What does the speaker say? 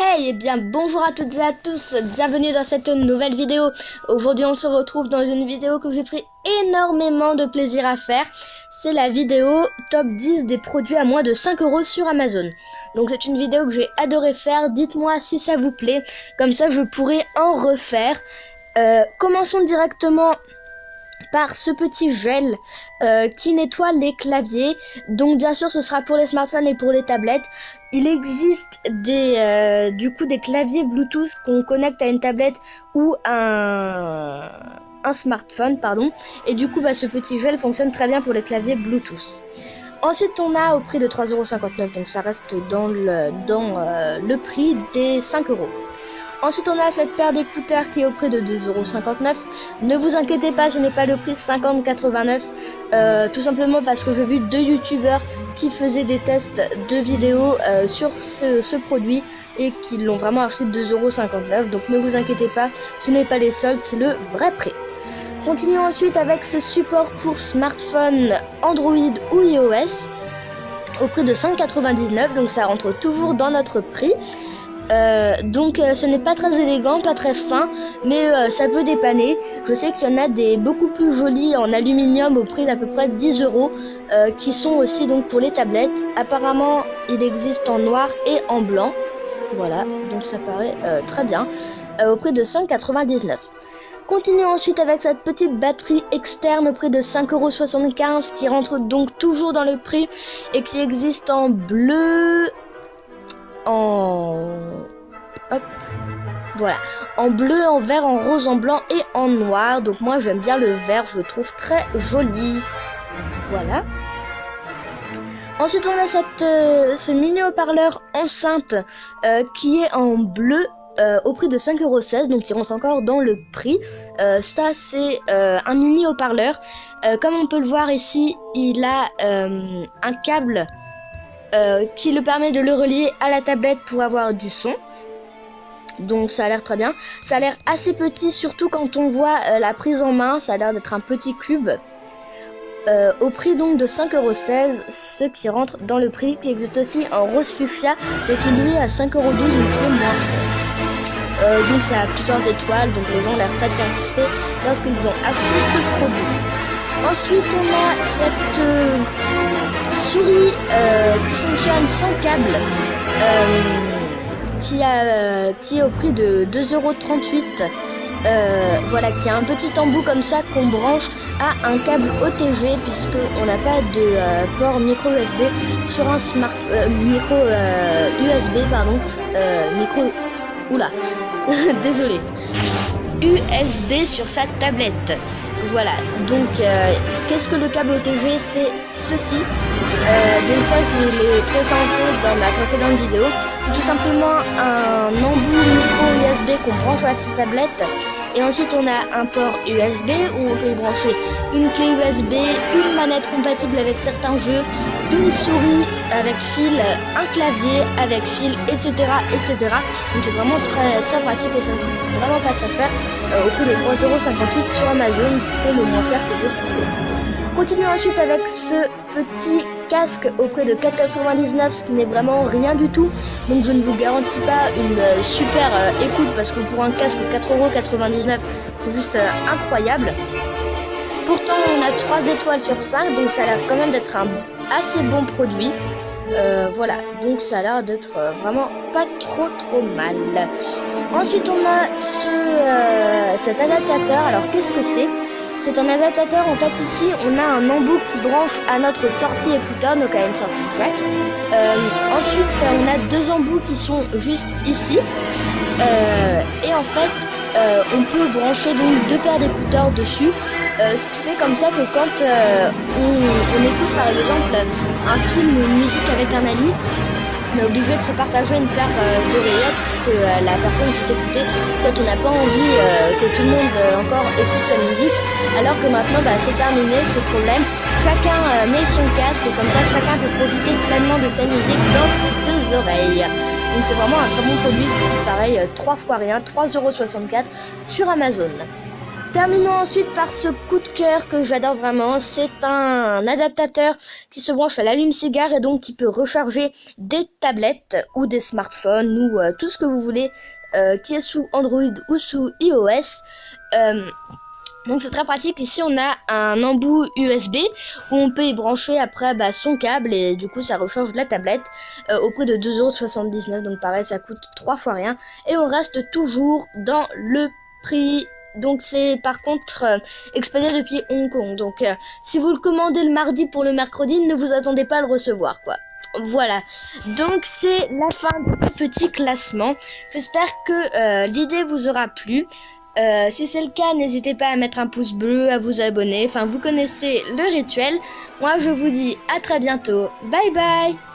Hey, et bien bonjour à toutes et à tous, bienvenue dans cette nouvelle vidéo. Aujourd'hui on se retrouve dans une vidéo que j'ai pris énormément de plaisir à faire. C'est la vidéo top 10 des produits à moins de 5 € sur Amazon. Donc c'est une vidéo que j'ai adoré faire, dites-moi si ça vous plaît, comme ça je pourrai en refaire. Commençons directement par ce petit gel qui nettoie les claviers. Donc bien sûr ce sera pour les smartphones et pour les tablettes. Il existe du coup des claviers Bluetooth qu'on connecte à une tablette ou un smartphone, pardon. Et du coup ce petit gel fonctionne très bien pour les claviers Bluetooth. Ensuite on a au prix de 3,59 €, donc ça reste dans le prix des 5 €. Ensuite on a cette paire d'écouteurs qui est au prix de 2,59 €. Ne vous inquiétez pas, ce n'est pas le prix 50,89 €, tout simplement parce que j'ai vu deux youtubeurs qui faisaient des tests de vidéos sur ce produit et qui l'ont vraiment acheté 2,59 €. Donc ne vous inquiétez pas, ce n'est pas les soldes, c'est le vrai prix. Continuons ensuite avec ce support pour smartphone Android ou iOS au prix de 5,99 €, donc ça rentre toujours dans notre prix. Ce n'est pas très élégant, pas très fin, mais ça peut dépanner. Je sais qu'il y en a des beaucoup plus jolis en aluminium au prix d'à peu près 10 € qui sont aussi donc pour les tablettes. Apparemment il existe en noir et en blanc, voilà, donc ça paraît très bien, au prix de 5,99 €. Continuons ensuite avec cette petite batterie externe au prix de 5,75 € qui rentre donc toujours dans le prix et qui existe en bleu, en bleu, en vert, en rose, en blanc et en noir. Donc moi j'aime bien le vert, je le trouve très joli. Voilà. Ensuite on a ce mini haut-parleur enceinte qui est en bleu au prix de 5,16 €, donc il rentre encore dans le prix. Ça c'est un mini haut-parleur. Comme on peut le voir ici, il a un câble qui le permet de le relier à la tablette pour avoir du son. Donc ça a l'air très bien. Ça a l'air assez petit, surtout quand on voit la prise en main. Ça a l'air d'être un petit cube. Au prix donc de 5,16 €, ce qui rentre dans le prix, qui existe aussi en rose fuchsia, mais qui lui est à 5,12 €, donc qui est moins cher. Donc il y a plusieurs étoiles, donc les gens ont l'air satisfaits lorsqu'ils ont acheté ce produit. Ensuite on a cette souris qui fonctionne sans câble, qui est au prix de 2,38 €. Voilà, qui a un petit embout comme ça qu'on branche à un câble OTG, puisque on n'a pas de port micro USB sur un micro désolé, USB sur sa tablette. Voilà, donc qu'est-ce que le câble OTG? C'est ceci. Donc ça je vous l'ai présenté dans ma précédente vidéo. C'est tout simplement un embout micro USB qu'on branche à sa tablette. Et ensuite on a un port USB où on peut y brancher une clé USB, une manette compatible avec certains jeux, une souris avec fil, un clavier avec fil, etc. etc. Donc c'est vraiment très, très pratique et ça ne coûte vraiment pas très cher. Au coût de 3,58 € sur Amazon, c'est le moins cher que j'ai trouvé. Continuons ensuite avec ce petit casque au prix de 4,99 €, ce qui n'est vraiment rien du tout. Donc je ne vous garantis pas une super écoute, parce que pour un casque 4,99 €, c'est juste incroyable. Pourtant on a 3 étoiles sur 5, donc ça a l'air quand même d'être un assez bon produit. Voilà, donc ça a l'air d'être vraiment pas trop mal. Ensuite on a cet adaptateur. Alors qu'est-ce que c'est? C'est un adaptateur, en fait ici on a un embout qui branche à notre sortie écouteur, donc à une sortie jack. Ensuite on a deux embouts qui sont juste ici. Et en fait on peut brancher donc deux paires d'écouteurs dessus. Ce qui fait comme ça que quand on écoute par exemple un film ou une musique avec un ami, on est obligé de se partager une paire d'oreillettes pour que la personne puisse écouter quand on n'a pas envie que tout le monde encore écoute sa musique. Alors que maintenant c'est terminé ce problème, chacun met son casque et comme ça chacun peut profiter pleinement de sa musique dans ses deux oreilles. Donc c'est vraiment un très bon produit, pareil 3 fois rien, 3,64 € sur Amazon. Terminons ensuite par ce coup de cœur que j'adore vraiment. C'est un adaptateur qui se branche à l'allume-cigare et donc qui peut recharger des tablettes ou des smartphones ou tout ce que vous voulez qui est sous Android ou sous iOS. Donc c'est très pratique. Ici on a un embout USB où on peut y brancher après son câble et du coup ça recharge la tablette au prix de 2,79 €. Donc pareil, ça coûte 3 fois rien et on reste toujours dans le prix. Donc c'est par contre expédié depuis Hong Kong. Donc si vous le commandez le mardi pour le mercredi, ne vous attendez pas à le recevoir quoi. Voilà, donc c'est la fin de ce petit classement. J'espère que l'idée vous aura plu. Si c'est le cas, n'hésitez pas à mettre un pouce bleu, à vous abonner. Enfin, vous connaissez le rituel. Moi, je vous dis à très bientôt. Bye bye!